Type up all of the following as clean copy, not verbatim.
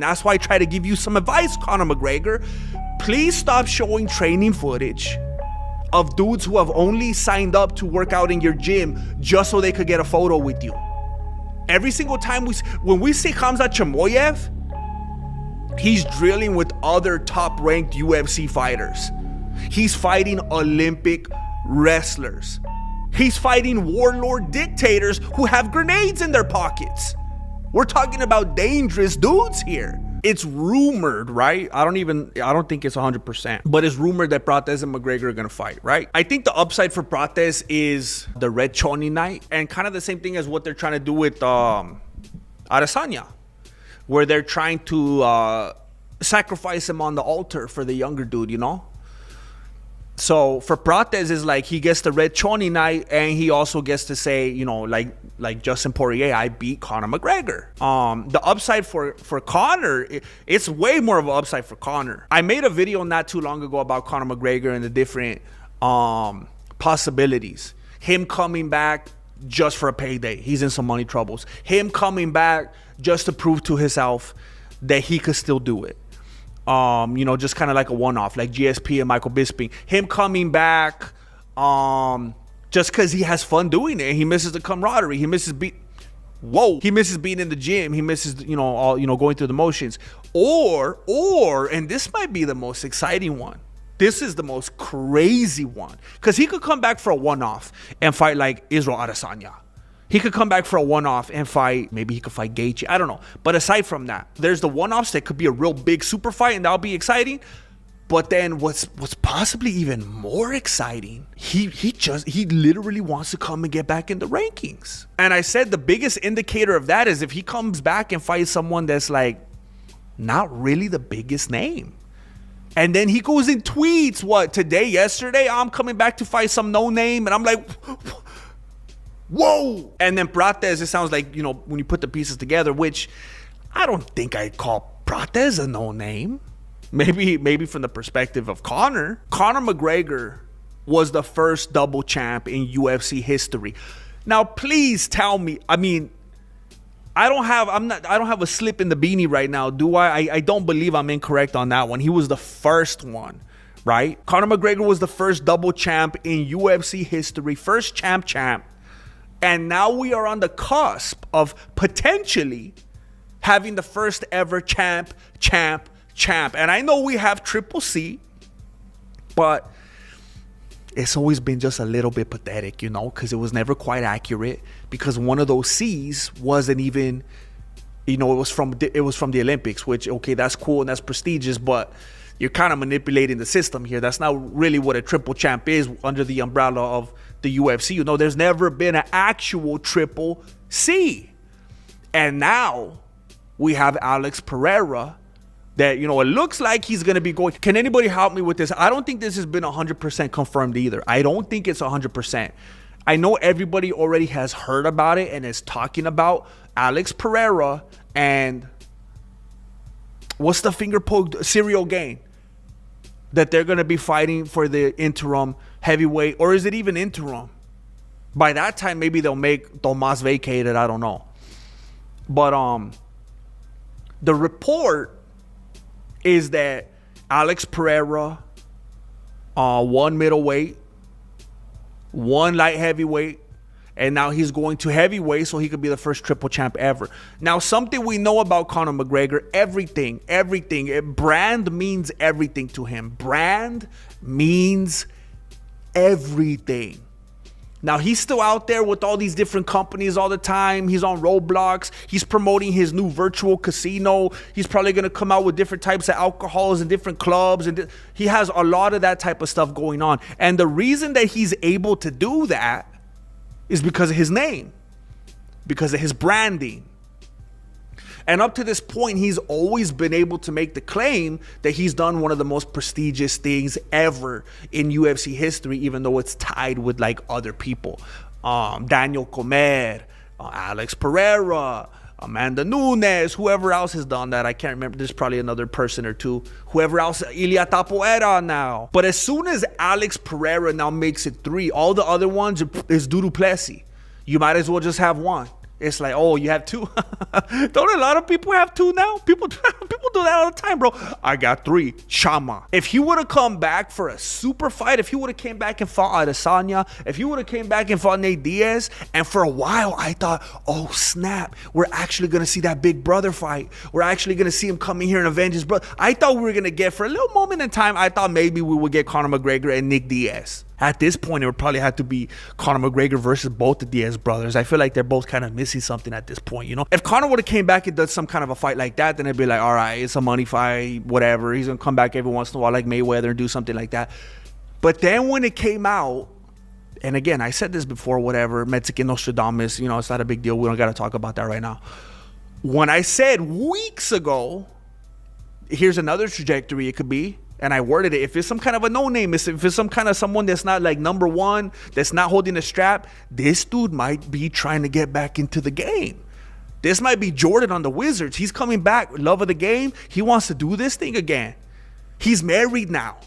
That's why I try to give you some advice, Conor McGregor. Please stop showing training footage of dudes who have only signed up to work out in your gym just so they could get a photo with you. Every single time when we see Khamzat Chimaev, he's drilling with other top-ranked UFC fighters. He's fighting Olympic wrestlers. He's fighting warlord dictators who have grenades in their pockets. We're talking about dangerous dudes here. It's rumored, right? I don't think it's 100%, but it's rumored that Prates and McGregor are gonna fight, right? I think the upside for Prates is the Red Choni night, and kind of the same thing as what they're trying to do with Adesanya, where they're trying to sacrifice him on the altar for the younger dude, you know? So for Prates, is like he gets the Red Choni night, and he also gets to say, you know, like Justin Poirier, I beat Conor McGregor. The upside for Conor, it's way more of an upside for Conor. I made a video not too long ago about Conor McGregor and the different possibilities. Him coming back just for a payday. He's in some money troubles. Him coming back just to prove to himself that he could still do it. You know, just kind of like a one-off, like GSP and Michael Bisping. Him coming back just because he has fun doing it. He misses the camaraderie. He misses He misses being in the gym. He misses, you know, going through the motions. Or, and this might be the most exciting one. This is the most crazy one, because he could come back for a one-off and fight like Israel Adesanya. He could come back for a one-off and fight, maybe he could fight Gaethje, I don't know. But aside from that, there's the one-offs that could be a real big super fight, and that'll be exciting. But then what's possibly even more exciting, he literally wants to come and get back in the rankings. And I said the biggest indicator of that is if he comes back and fights someone that's like not really the biggest name. And then he goes and tweets, yesterday, I'm coming back to fight some no name, and I'm like, whoa. And then Prates, it sounds like, you know, when you put the pieces together, which I don't think I'd call Prates a no name. Maybe from the perspective of Conor. Conor McGregor was the first double champ in UFC history. Now, please tell me, I mean, I don't have a slip in the beanie right now, do I? I don't believe I'm incorrect on that one. He was the first one, right? Conor McGregor was the first double champ in UFC history, first champ. And now we are on the cusp of potentially having the first ever champ. And I know we have Triple C, but it's always been just a little bit pathetic, you know, because it was never quite accurate, because one of those C's wasn't even, you know, it was from the Olympics, which, okay, that's cool and that's prestigious, but you're kind of manipulating the system here. That's not really what a triple champ is under the umbrella of the UFC. You know, there's never been an actual Triple C. And now we have Alex Pereira that, you know, it looks like he's going to be going. Can anybody help me with this? I don't think this has been 100% confirmed either. I don't think it's 100%. I know everybody already has heard about it and is talking about Alex Pereira and what's the finger poke, Cyril Gain, that they're going to be fighting for the interim heavyweight, or is it even interim? By that time, maybe they'll make Tomas vacated. I don't know. But the report is that Alex Pereira, one middleweight, one light heavyweight, and now he's going to heavyweight so he could be the first triple champ ever. Now, something we know about Conor McGregor, everything. Brand means everything to him. Brand means everything. Now, he's still out there with all these different companies all the time. He's on Roblox. He's promoting his new virtual casino. He's probably going to come out with different types of alcohols and different clubs. And he has a lot of that type of stuff going on. And the reason that he's able to do that is because of his name, because of his branding. And up to this point, he's always been able to make the claim that he's done one of the most prestigious things ever in UFC history, even though it's tied with like other people. Daniel Comer, Alex Pereira, Amanda Nunes, whoever else has done that. I can't remember. There's probably another person or two. Whoever else, Ilia Tapoera now. But as soon as Alex Pereira now makes it 3, all the other ones is du Plessis. You might as well just have one. It's like, oh, you have two? Don't a lot of people have two now? People do that all the time, bro. I got three. Chama. If he would have come back for a super fight, if he would have came back and fought Adesanya, if he would have came back and fought Nate Diaz, and for a while I thought, oh snap, we're actually going to see that big brother fight. We're actually going to see him come in here and avenge his brother. I thought we were going to get, for a little moment in time, I thought maybe we would get Conor McGregor and Nick Diaz. At this point, it would probably have to be Conor McGregor versus both the Diaz brothers. I feel like they're both kind of missing something at this point, you know? If Conor would have came back and done some kind of a fight like that, then it'd be like, all right, it's a money fight, whatever. He's going to come back every once in a while like Mayweather and do something like that. But then when it came out, and again, I said this before, whatever, Mexican Nostradamus, you know, it's not a big deal. We don't got to talk about that right now. When I said weeks ago, here's another trajectory it could be, and I worded it, if it's some kind of a no-name, if it's some kind of someone that's not like number one, that's not holding a strap, this dude might be trying to get back into the game. This might be Jordan on the Wizards. He's coming back, love of the game. He wants to do this thing again. He's married now.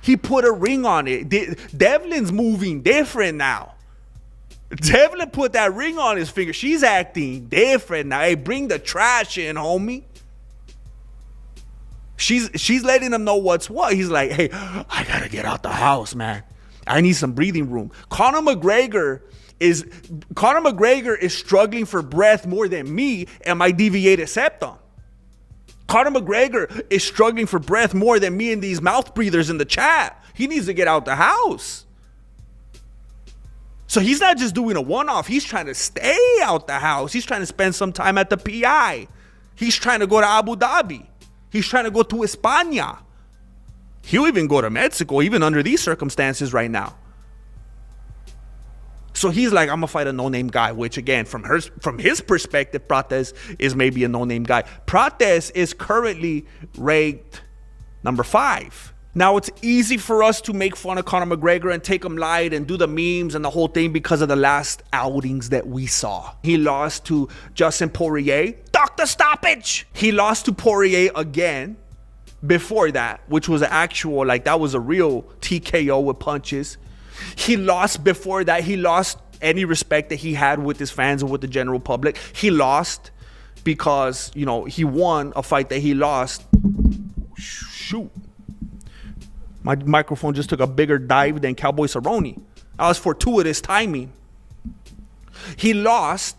He put a ring on it. Devlin's moving different now. Devlin put that ring on his finger. She's acting different now. Hey, bring the trash in, homie. She's letting him know what's what. He's like, hey, I gotta get out the house, man. I need some breathing room. Conor McGregor is struggling for breath more than me and my deviated septum. Conor McGregor is struggling for breath more than me and these mouth breathers in the chat. He needs to get out the house. So he's not just doing a one-off. He's trying to stay out the house. He's trying to spend some time at the PI. He's trying to go to Abu Dhabi. He's trying to go to España. He'll even go to Mexico, even under these circumstances right now. So he's like, I'm going to fight a no-name guy, which again, from his perspective, Prates is maybe a no-name guy. Prates is currently ranked number 5. Now, it's easy for us to make fun of Conor McGregor and take him light and do the memes and the whole thing because of the last outings that we saw. He lost to Justin Poirier. Doctor stoppage! He lost to Poirier again before that, which was an actual, like, that was a real TKO with punches. He lost before that. He lost any respect that he had with his fans and with the general public. He lost because, you know, he won a fight that he lost. Shoot. My microphone just took a bigger dive than Cowboy Cerrone. That was fortuitous timing. He lost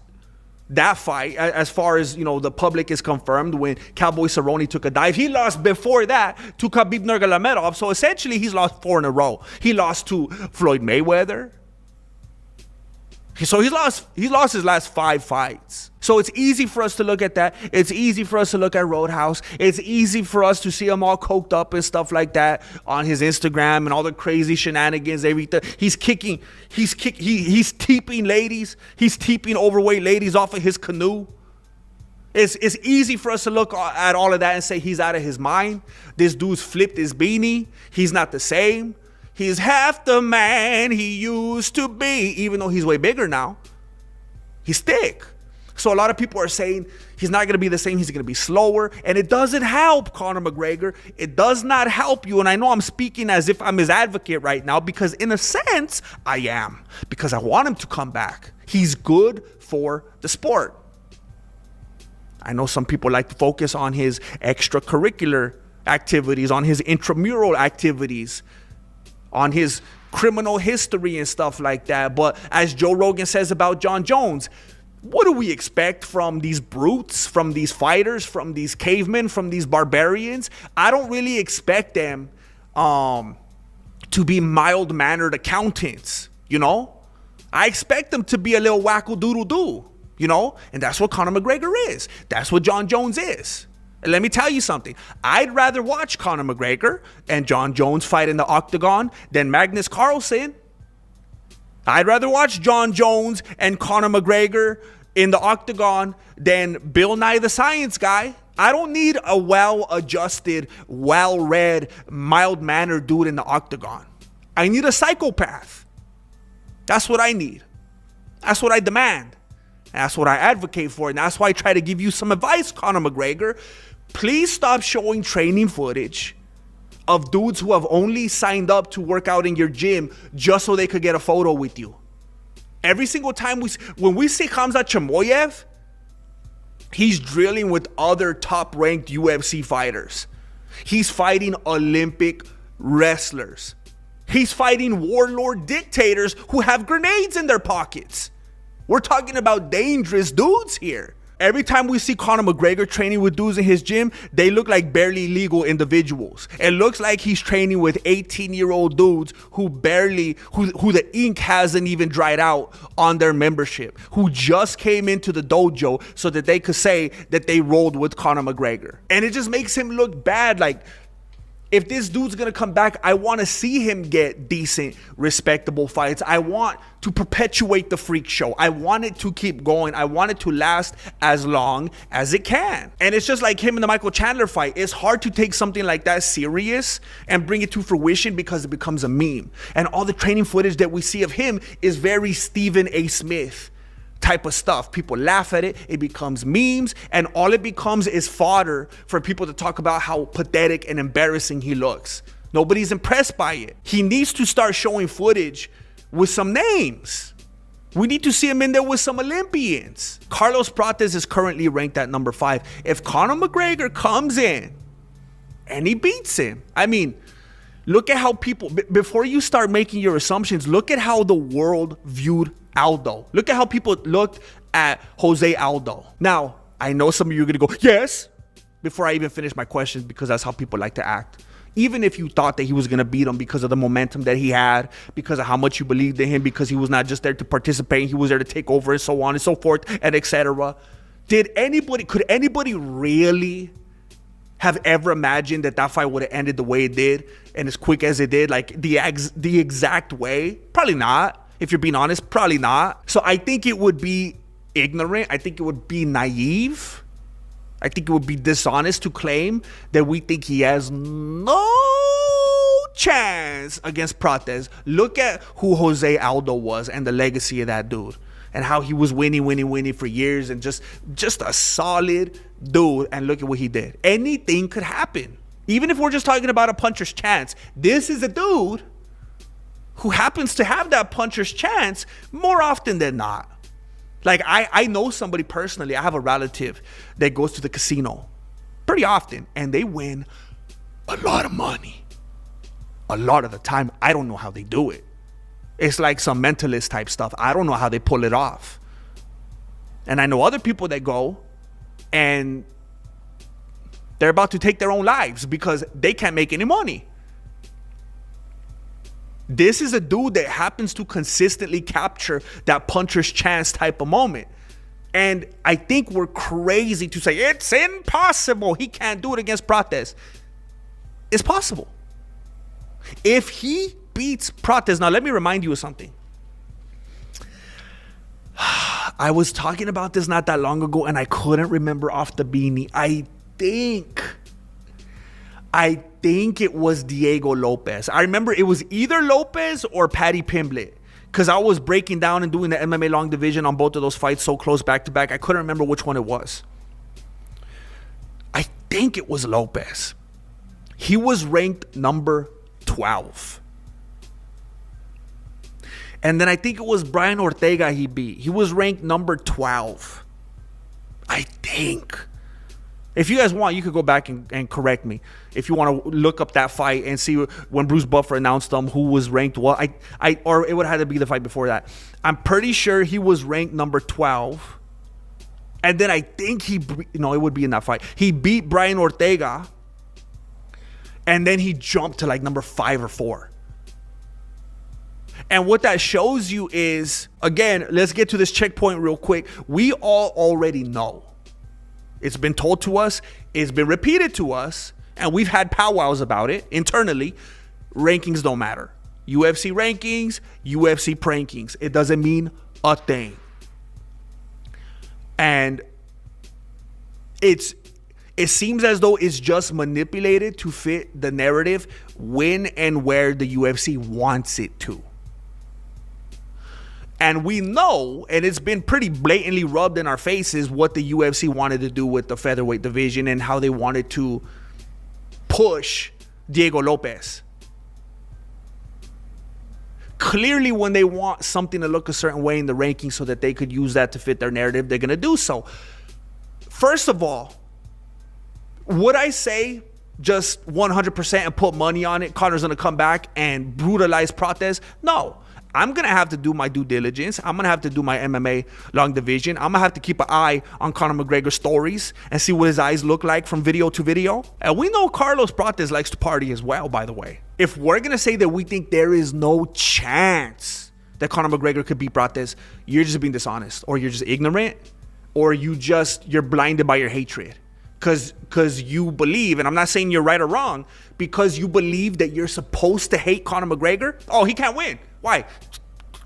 that fight as far as, you know, the public is confirmed when Cowboy Cerrone took a dive. He lost before that to Khabib Nurmagomedov. So essentially he's lost 4 in a row. He lost to Floyd Mayweather. So he's lost his last 5 fights. So it's easy for us to look at that. It's easy for us to look at Roadhouse. It's easy for us to see him all coked up and stuff like that on his Instagram and all the crazy shenanigans, everything. He's teeping ladies. He's teeping overweight ladies off of his canoe. It's easy for us to look at all of that and say he's out of his mind. This dude's flipped his beanie. He's not the same. He's half the man he used to be, even though he's way bigger now. He's thick. So a lot of people are saying he's not going to be the same. He's going to be slower. And it doesn't help Conor McGregor. It does not help you. And I know I'm speaking as if I'm his advocate right now because in a sense, I am. Because I want him to come back. He's good for the sport. I know some people like to focus on his extracurricular activities, on his intramural activities, on his criminal history and stuff like that. But as Joe Rogan says about John Jones, what do we expect from these brutes, from these fighters, from these cavemen, from these barbarians? I don't really expect them to be mild-mannered accountants, you know? I expect them to be a little wacko-doodle-doo, you know? And that's what Conor McGregor is. That's what John Jones is. And let me tell you something. I'd rather watch Conor McGregor and John Jones fight in the octagon than Magnus Carlsen. I'd rather watch John Jones and Conor McGregor in the octagon than Bill Nye the Science Guy. I don't need a well-adjusted, well-read, mild-mannered dude in the octagon. I need a psychopath. That's what I need. That's what I demand. That's what I advocate for. And that's why I try to give you some advice, Conor McGregor. Please stop showing training footage of dudes who have only signed up to work out in your gym just so they could get a photo with you. Every single time when we see Khamzat Chimaev, he's drilling with other top-ranked UFC fighters. He's fighting Olympic wrestlers. He's fighting warlord dictators who have grenades in their pockets. We're talking about dangerous dudes here. Every time we see Conor McGregor training with dudes in his gym, they look like barely legal individuals. It looks like he's training with 18-year-old dudes who the ink hasn't even dried out on their membership, who just came into the dojo so that they could say that they rolled with Conor McGregor. And it just makes him look bad. Like, if this dude's gonna come back, I want to see him get decent, respectable fights. I want to perpetuate the freak show. I want it to keep going. I want it to last as long as it can. And it's just like him in the Michael Chandler fight. It's hard to take something like that serious and bring it to fruition because it becomes a meme. And all the training footage that we see of him is very Stephen A. Smith type of stuff. People laugh at it, it becomes memes, and all it becomes is fodder for people to talk about how pathetic and embarrassing he looks. Nobody's impressed by it. He needs to start showing footage with some names. We need to see him in there with some Olympians. Carlos Prates is currently ranked at number 5. If Conor McGregor comes in and he beats him, I mean, look at how people, before you start making your assumptions, look at how the world viewed Aldo. Look at how people looked at Jose Aldo. Now, I know some of you are going to go, yes, before I even finish my questions, because that's how people like to act. Even if you thought that he was going to beat him because of the momentum that he had, because of how much you believed in him, because he was not just there to participate, he was there to take over and so on and so forth and etc. Could anybody really have ever imagined that that fight would have ended the way it did and as quick as it did, like the exact way? Probably not. If you're being honest, probably not. So I think it would be ignorant. I think it would be naive. I think it would be dishonest to claim that we think he has no chance against Prates. Look at who Jose Aldo was and the legacy of that dude, and how he was winning for years, and just a solid dude. And look at what he did. Anything could happen. Even if we're just talking about a puncher's chance, this is a dude who happens to have that puncher's chance more often than not. Like, I know somebody personally. I have a relative that goes to the casino pretty often, and they win a lot of money. A lot of the time. I don't know how they do it. It's like some mentalist type stuff. I don't know how they pull it off. And I know other people that go and they're about to take their own lives because they can't make any money. This is a dude that happens to consistently capture that puncher's chance type of moment. And I think we're crazy to say it's impossible. He can't do it against Prates. It's possible. If he beats Prates, now let me remind you of something. I was talking about this not that long ago and I couldn't remember off the beanie. I think it was Diego Lopez. I remember it was either Lopez or Paddy Pimblett, because I was breaking down and doing the MMA long division on both of those fights so close back to back. I couldn't remember which one it was. I think it was Lopez. He was ranked number 12. And then I think it was Brian Ortega he beat. He was ranked number 12. I think. If you guys want, you could go back and correct me. If you want to look up that fight and see when Bruce Buffer announced them, who was ranked what, or it would have had to be the fight before that. I'm pretty sure he was ranked number 12. And then I think it would be in that fight. He beat Brian Ortega. And then he jumped to like number 5 or 4. And what that shows you is, again, let's get to this checkpoint real quick. We all already know. It's been told to us, it's been repeated to us, and we've had powwows about it internally. Rankings don't matter. UFC rankings, UFC prankings. It doesn't mean a thing. And it seems as though it's just manipulated to fit the narrative when and where the UFC wants it to. And we know, and it's been pretty blatantly rubbed in our faces, what the UFC wanted to do with the featherweight division and how they wanted to push Diego Lopez. Clearly, when they want something to look a certain way in the rankings so that they could use that to fit their narrative, they're going to do so. First of all, would I say just 100% and put money on it, Conor's going to come back and brutalize Prates? No. I'm going to have to do my due diligence. I'm going to have to do my MMA long division. I'm going to have to keep an eye on Conor McGregor's stories and see what his eyes look like from video to video. And we know Carlos Prates likes to party as well, by the way. If we're going to say that we think there is no chance that Conor McGregor could beat Prates, you're just being dishonest, or you're just ignorant, or you're blinded by your hatred. Because you believe, and I'm not saying you're right or wrong, because you believe that you're supposed to hate Conor McGregor. Oh, he can't win. Why?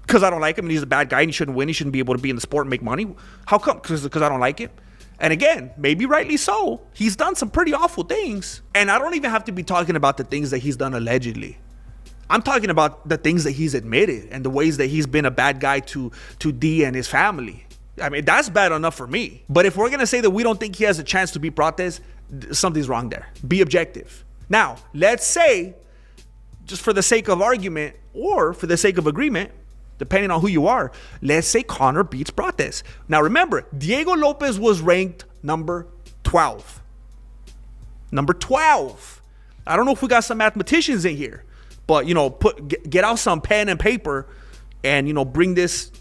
Because I don't like him and he's a bad guy and he shouldn't win. He shouldn't be able to be in the sport and make money. How come? Because I don't like him. And again, maybe rightly so. He's done some pretty awful things. And I don't even have to be talking about the things that he's done allegedly. I'm talking about the things that he's admitted and the ways that he's been a bad guy to D and his family. I mean, that's bad enough for me. But if we're going to say that we don't think he has a chance to beat Prates, something's wrong there. Be objective. Now, let's say, just for the sake of argument or for the sake of agreement, depending on who you are, let's say Conor beats Prates. Now, remember, Diego Lopez was ranked number 12. Number 12. I don't know if we got some mathematicians in here, but, get out some pen and paper and, bring this,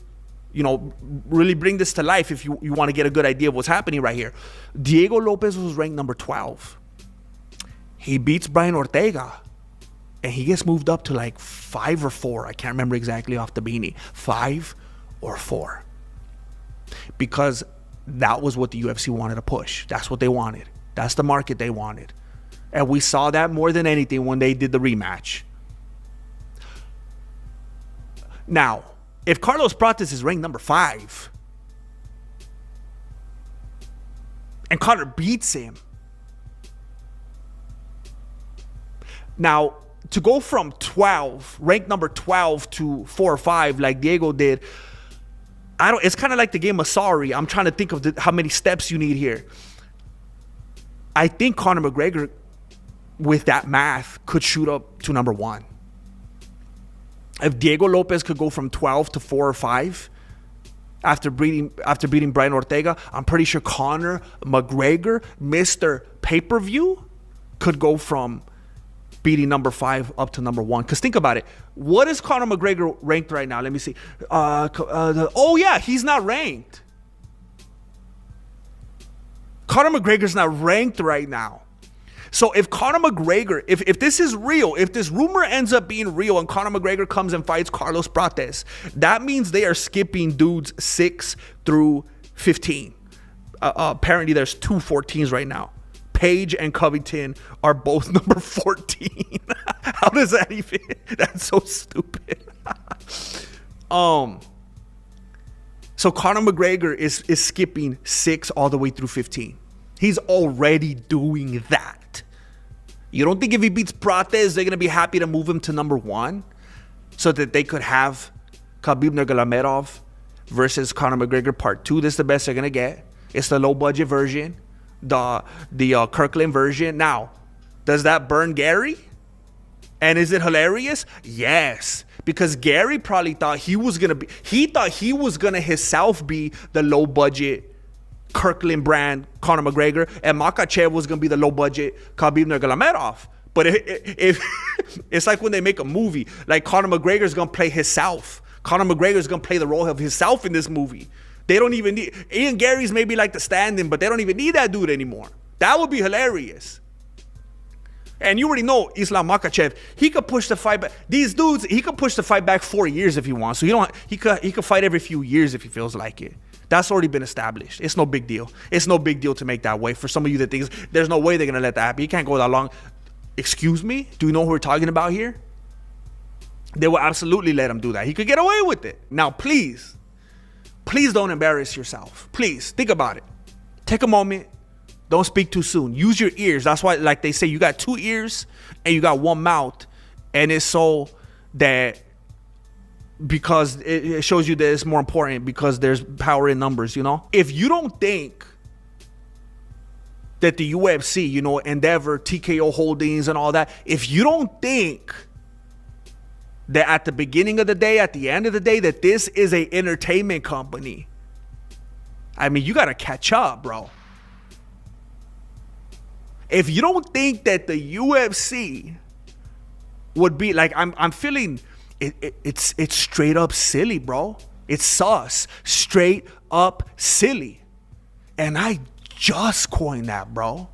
really bring this to life if you want to get a good idea of what's happening right here. Diego Lopez was ranked number 12. He beats Brian Ortega, and he gets moved up to like 5 or 4. I can't remember exactly off the beanie. 5 or 4. Because that was what the UFC wanted to push. That's what they wanted. That's the market they wanted. And we saw that more than anything when they did the rematch. Now, if Carlos Prates is ranked number 5 and Conor beats him, now to go from 12, ranked number 12 to 4 or 5 like Diego did, it's kind of like the game of sorry. I'm trying to think of how many steps you need here. I think Conor McGregor, with that math, could shoot up to number 1. If Diego Lopez could go from 12 to 4 or 5 after beating Brian Ortega, I'm pretty sure Conor McGregor, Mr. Pay-Per-View, could go from beating number 5 up to number 1. Because think about it. What is Conor McGregor ranked right now? Let me see. He's not ranked. Conor McGregor's not ranked right now. So if Conor McGregor, if this is real, if this rumor ends up being real and Conor McGregor comes and fights Carlos Prates, that means they are skipping dudes 6 through 15. Apparently there's 2 14s right now. Page and Covington are both number 14. How does that even? That's so stupid. So Conor McGregor is skipping 6 all the way through 15. He's already doing that. You don't think if he beats Prates, they're going to be happy to move him to number 1 so that they could have Khabib Nurmagomedov versus Conor McGregor part 2? This is the best they're going to get. It's the low budget version, the Kirkland version. Now, does that burn Gary? And is it hilarious? Yes. Because Gary probably thought he was going to himself be the low budget Kirkland brand Conor McGregor, and Makhachev was going to be the low budget Khabib Nurmagomedov. But if it's like when they make a movie, like Conor McGregor's going to play himself. Conor McGregor's going to play the role of himself in this movie. They don't even need, Ian Gary's maybe like the stand-in, but they don't even need that dude anymore. That would be hilarious. And you already know Islam Makhachev, he could push the fight back. These dudes, he could push the fight back 4 years if he wants. So he could fight every few years if he feels like it. That's already been established. It's no big deal. It's no big deal to make that way. For some of you that think there's no way they're going to let that happen. You can't go that long. Excuse me? Do you know who we're talking about here? They will absolutely let him do that. He could get away with it. Now, please don't embarrass yourself. Please, think about it. Take a moment. Don't speak too soon. Use your ears. That's why, like they say, you got 2 ears and you got 1 mouth. And it's so that, because it shows you that it's more important because there's power in numbers, If you don't think that the UFC, Endeavor, TKO Holdings and all that, if you don't think that at the beginning of the day, at the end of the day, that this is a entertainment company. I mean, you got to catch up, bro. If you don't think that the UFC would be like, I'm feeling it's straight up silly, bro. It's sus, straight up silly. And I just coined that, bro.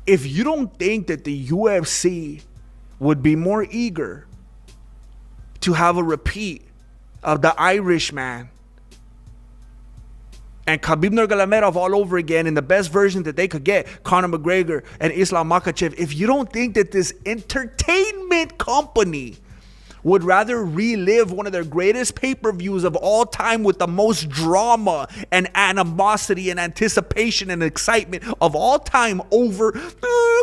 If you don't think that the UFC would be more eager to have a repeat of the Irishman and Khabib Nurmagomedov all over again in the best version that they could get, Conor McGregor and Islam Makhachev, if you don't think that this entertainment company would rather relive one of their greatest pay-per-views of all time with the most drama and animosity and anticipation and excitement of all time over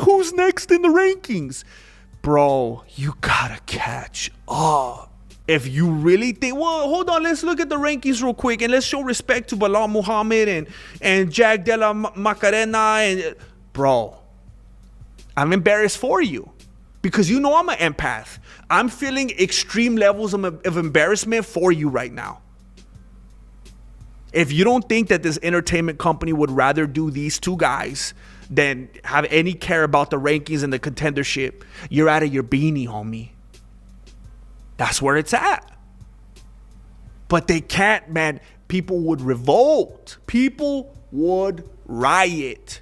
who's next in the rankings. Bro, you gotta catch up. If you really think, well, hold on, let's look at the rankings real quick and let's show respect to Bilal Muhammad and Jack Della Macarena. And bro, I'm embarrassed for you because you know I'm an empath. I'm feeling extreme levels of embarrassment for you right now. If you don't think that this entertainment company would rather do these two guys than have any care about the rankings and the contendership, you're out of your beanie, homie. That's where it's at. But they can't, man. People would revolt. People would riot.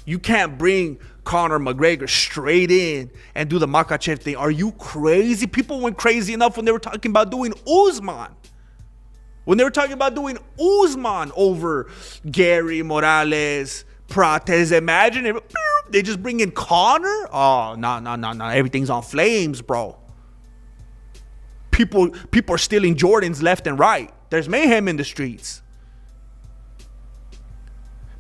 You can't bring Conor McGregor straight in and do the Makhachev thing. Are you crazy? People went crazy enough when they were talking about doing Usman. When they were talking about doing Usman over Gary Morales, Prates. Imagine if they just bring in Conor. Oh, no. Everything's on flames, bro. People are stealing Jordans left and right. There's mayhem in the streets.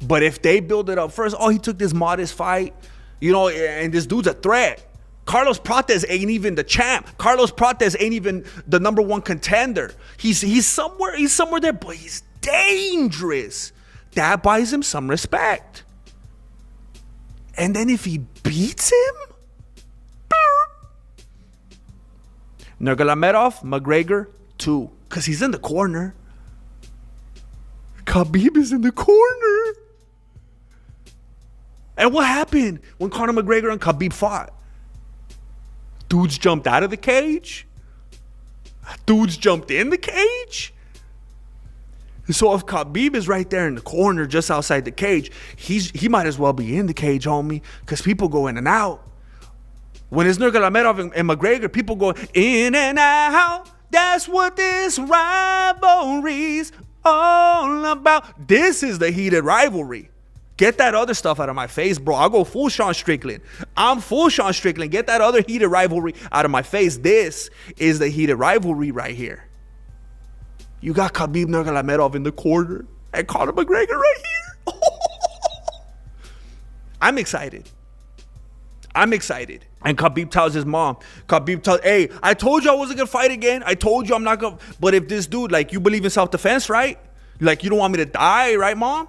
But if they build it up first, oh, he took this modest fight, you know, and this dude's a threat. Carlos Prates ain't even the champ. Carlos Prates ain't even the number one contender. He's somewhere there, but he's dangerous. That buys him some respect. And then if he beats him, Nurmagomedov, McGregor, 2. Because he's in the corner. Khabib is in the corner. And what happened when Conor McGregor and Khabib fought? Dudes jumped out of the cage. Dudes jumped in the cage. So if Khabib is right there in the corner just outside the cage, he might as well be in the cage, homie, because people go in and out. When it's Nurmagomedov and McGregor, people go in and out. That's what this rivalry's all about. This is the heated rivalry. Get that other stuff out of my face, bro. I'll go full Sean Strickland. I'm full Sean Strickland. Get that other heated rivalry out of my face. This is the heated rivalry right here. You got Khabib Nurmagomedov in the corner and Conor McGregor right here. I'm excited. And Khabib tells his mom, hey, I told you I wasn't going to fight again. I told you I'm not going to. But if this dude, like, you believe in self-defense, right? Like, you don't want me to die, right, mom?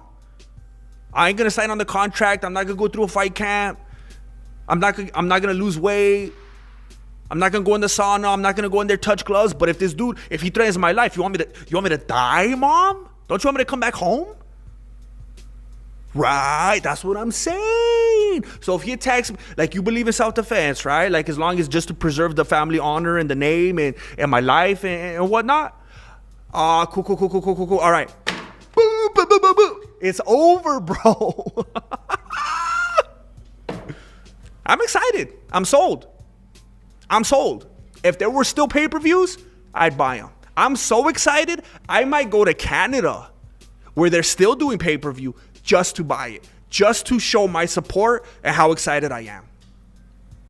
I ain't going to sign on the contract. I'm not going to go through a fight camp. I'm not going to lose weight. I'm not going to go in the sauna. I'm not going to go in there, touch gloves. But if this dude, if he threatens my life, you want me to die, mom? Don't you want me to come back home? Right, that's what I'm saying. So if he attacks me, like, you believe in self-defense, right? Like, as long as just to preserve the family honor and the name and my life and whatnot. Cool. All right. Boo. It's over, bro. I'm excited. I'm sold. If there were still pay-per-views, I'd buy them. I'm so excited, I might go to Canada where they're still doing pay-per-view just to buy it, just to show my support and how excited I am.